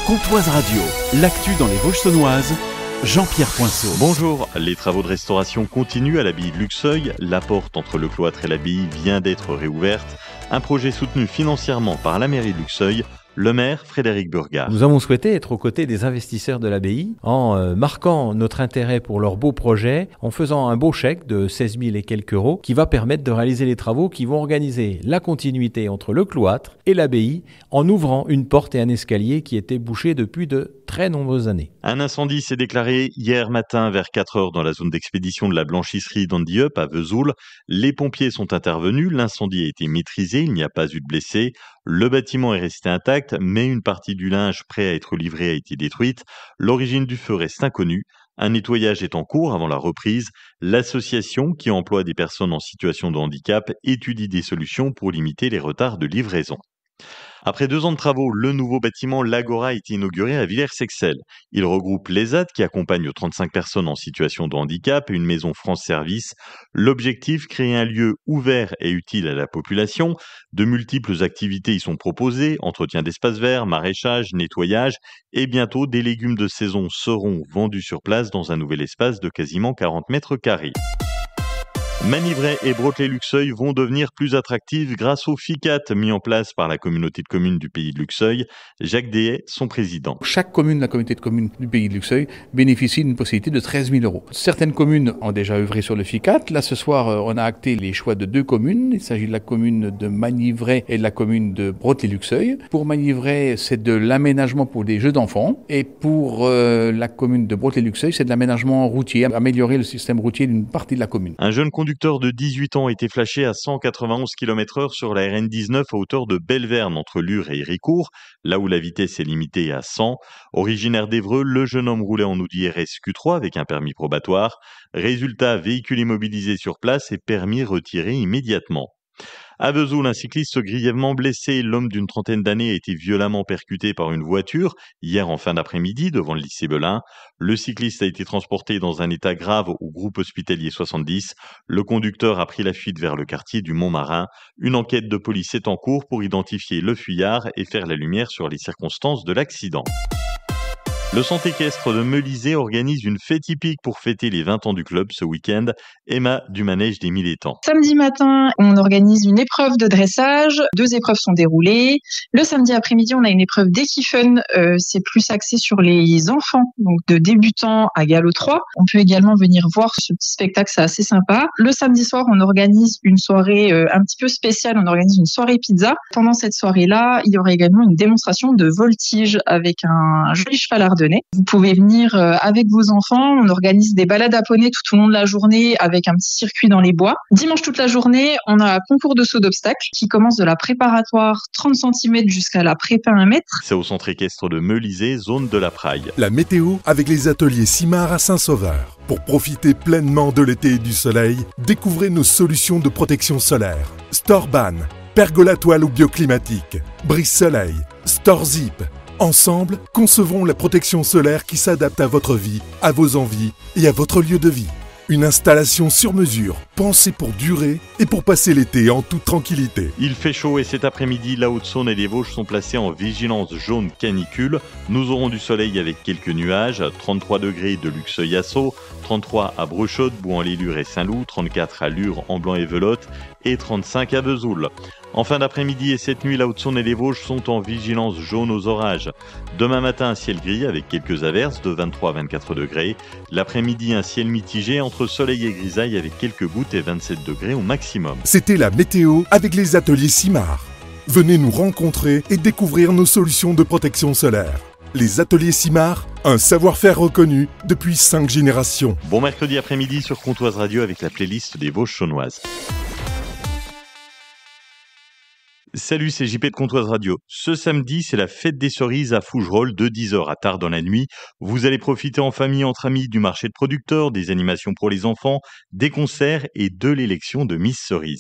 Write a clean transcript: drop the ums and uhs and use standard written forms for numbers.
Comtoise Radio, l'actu dans les Vosges saunoises, Jean-Pierre Poinceau. Bonjour, les travaux de restauration continuent à l'abbaye de Luxeuil. La porte entre le cloître et l'abbaye vient d'être réouverte. Un projet soutenu financièrement par la mairie de Luxeuil. Le maire, Frédéric Burgard. Nous avons souhaité être aux côtés des investisseurs de l'abbaye en marquant notre intérêt pour leur beau projet, en faisant un beau chèque de 16 000 et quelques euros qui va permettre de réaliser les travaux qui vont organiser la continuité entre le cloître et l'abbaye en ouvrant une porte et un escalier qui étaient bouchés depuis de très nombreuses années. Un incendie s'est déclaré hier matin vers 4 heures dans la zone d'expédition de la blanchisserie d'Andieup à Vesoul. Les pompiers sont intervenus, l'incendie a été maîtrisé, il n'y a pas eu de blessés. Le bâtiment est resté intact, mais une partie du linge prêt à être livré a été détruite. L'origine du feu reste inconnue. Un nettoyage est en cours avant la reprise. L'association, qui emploie des personnes en situation de handicap, étudie des solutions pour limiter les retards de livraison. Après 2 ans de travaux, le nouveau bâtiment L'Agora a été inauguré à Villers-Sexcel. Il regroupe l'ESAT qui accompagne 35 personnes en situation de handicap et une maison France Service. L'objectif, créer un lieu ouvert et utile à la population. De multiples activités y sont proposées, entretien d'espaces verts, maraîchage, nettoyage et bientôt des légumes de saison seront vendus sur place dans un nouvel espace de quasiment 40 mètres carrés. Manivray et Brotlay-Luxeuil vont devenir plus attractifs grâce au FICAT mis en place par la communauté de communes du pays de Luxeuil. Jacques Dehaye, son président. Chaque commune de la communauté de communes du pays de Luxeuil bénéficie d'une possibilité de 13 000 euros. Certaines communes ont déjà œuvré sur le FICAT. Là, ce soir, on a acté les choix de 2 communes. Il s'agit de la commune de Manivray et de la commune de Brotlay-Luxeuil. Pour Manivray, c'est de l'aménagement pour des jeux d'enfants. Et pour la commune de Brotlay-Luxeuil, c'est de l'aménagement routier, améliorer le système routier d'une partie de la commune. Un jeune conducteur de 18 ans a été flashé à 191 km/h sur la RN19 à hauteur de Belverne entre Lure et Héricourt, là où la vitesse est limitée à 100. Originaire d'Évreux, le jeune homme roulait en Audi RS Q3 avec un permis probatoire. Résultat, véhicule immobilisé sur place et permis retiré immédiatement. À Vesoul, un cycliste grièvement blessé, l'homme d'une trentaine d'années a été violemment percuté par une voiture hier en fin d'après-midi devant le lycée Belin. Le cycliste a été transporté dans un état grave au groupe hospitalier 70. Le conducteur a pris la fuite vers le quartier du Montmarin. Une enquête de police est en cours pour identifier le fuyard et faire la lumière sur les circonstances de l'accident. Le centre équestre de Melisay organise une fête hippique pour fêter les 20 ans du club ce week-end. Emma du manège des 1000 étangs. Samedi matin, on organise une épreuve de dressage. 2 épreuves sont déroulées. Le samedi après-midi, on a une épreuve d'équifun. C'est plus axé sur les enfants, donc de débutants à galop 3. On peut également venir voir ce petit spectacle, c'est assez sympa. Le samedi soir, on organise une soirée un petit peu spéciale. On organise une soirée pizza. Pendant cette soirée-là, il y aura également une démonstration de voltige avec un joli cheval ardennais. Vous pouvez venir avec vos enfants. On organise des balades à poney tout au long de la journée avec un petit circuit dans les bois. Dimanche toute la journée, on a un concours de saut d'obstacles qui commence de la préparatoire 30 cm jusqu'à la prépa 1 mètre. C'est au centre équestre de Melisay, zone de la Praille. La météo avec les ateliers Simard à Saint-Sauveur. Pour profiter pleinement de l'été et du soleil, découvrez nos solutions de protection solaire. Storban, pergola toile ou bioclimatique, brise soleil, Storzip. Ensemble, concevons la protection solaire qui s'adapte à votre vie, à vos envies et à votre lieu de vie. Une installation sur mesure, pensée pour durer et pour passer l'été en toute tranquillité. Il fait chaud et cet après-midi, la Haute-Saône et les Vosges sont placés en vigilance jaune canicule. Nous aurons du soleil avec quelques nuages, 33 degrés de Luxeuil à Sceaux, 33 à Brechaude, Bouhans-les-Lures et Saint-Loup, 34 à Lure, Amblans et Velotte et 35 à Vesoul. En fin d'après-midi et cette nuit, la Haute-Saône et les Vosges sont en vigilance jaune aux orages. Demain matin, un ciel gris avec quelques averses de 23 à 24 degrés. L'après-midi, un ciel mitigé entre soleil et grisaille avec quelques gouttes et 27 degrés au maximum. C'était la météo avec les ateliers Simard. Venez nous rencontrer et découvrir nos solutions de protection solaire. Les ateliers Simard, un savoir-faire reconnu depuis 5 générations. Bon mercredi après-midi sur Comtoise Radio avec la playlist des Vosges saunoises. Salut, c'est JP de Comtoise Radio. Ce samedi, c'est la fête des cerises à Fougerolles de 10h à tard dans la nuit. Vous allez profiter en famille, entre amis, du marché de producteurs, des animations pour les enfants, des concerts et de l'élection de Miss Cerise.